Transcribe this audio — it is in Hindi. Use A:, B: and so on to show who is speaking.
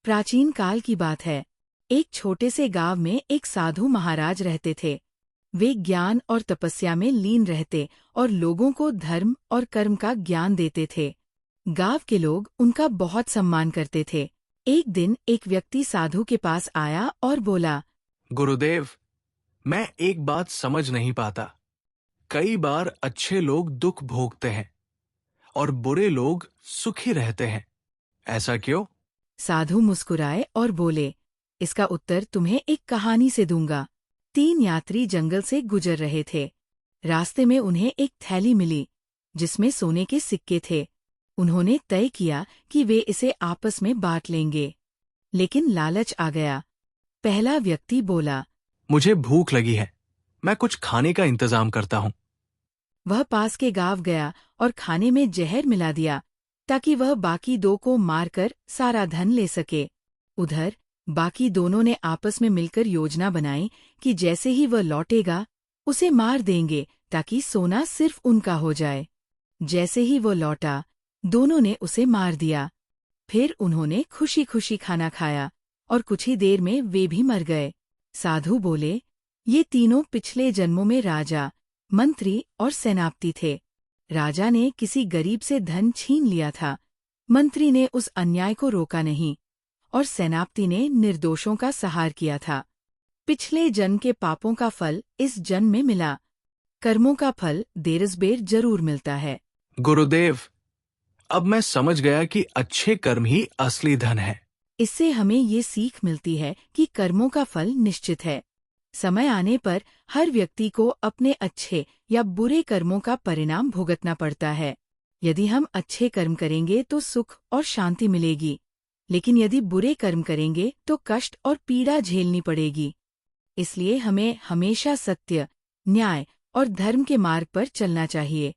A: प्राचीन काल की बात है। एक छोटे से गांव में एक साधु महाराज रहते थे। वे ज्ञान और तपस्या में लीन रहते और लोगों को धर्म और कर्म का ज्ञान देते थे। गांव के लोग उनका बहुत सम्मान करते थे। एक दिन एक व्यक्ति साधु के पास आया और बोला,
B: गुरुदेव, मैं एक बात समझ नहीं पाता। कई बार अच्छे लोग दुख भोगते हैं और बुरे लोग सुखी रहते हैं। ऐसा क्यों?
A: साधु मुस्कुराए और बोले, इसका उत्तर तुम्हें एक कहानी से दूंगा। 3 यात्री जंगल से गुजर रहे थे। रास्ते में उन्हें एक थैली मिली जिसमें सोने के सिक्के थे। उन्होंने तय किया कि वे इसे आपस में बांट लेंगे, लेकिन लालच आ गया। पहला व्यक्ति बोला,
B: मुझे भूख लगी है, मैं कुछ खाने का इंतजाम करता हूँ।
A: वह पास के गांव गया और खाने में जहर मिला दिया ताकि वह बाकी 2 को मारकर सारा धन ले सके। उधर बाकी दोनों ने आपस में मिलकर योजना बनाई कि जैसे ही वह लौटेगा उसे मार देंगे ताकि सोना सिर्फ उनका हो जाए। जैसे ही वो लौटा, दोनों ने उसे मार दिया। फिर उन्होंने खुशी खुशी खाना खाया और कुछ ही देर में वे भी मर गए। साधु बोले, ये तीनों पिछले जन्मों में राजा, मंत्री और सेनापति थे। राजा ने किसी गरीब से धन छीन लिया था, मंत्री ने उस अन्याय को रोका नहीं और सेनापति ने निर्दोषों का सहार किया था। पिछले जन्म के पापों का फल इस जन्म में मिला। कर्मों का फल देरसबेर जरूर मिलता है।
B: गुरुदेव, अब मैं समझ गया कि अच्छे कर्म ही असली धन है।
A: इससे हमें ये सीख मिलती है कि कर्मों का फल निश्चित है। समय आने पर हर व्यक्ति को अपने अच्छे या बुरे कर्मों का परिणाम भुगतना पड़ता है। यदि हम अच्छे कर्म करेंगे तो सुख और शांति मिलेगी, लेकिन यदि बुरे कर्म करेंगे तो कष्ट और पीड़ा झेलनी पड़ेगी। इसलिए हमें हमेशा सत्य, न्याय और धर्म के मार्ग पर चलना चाहिए।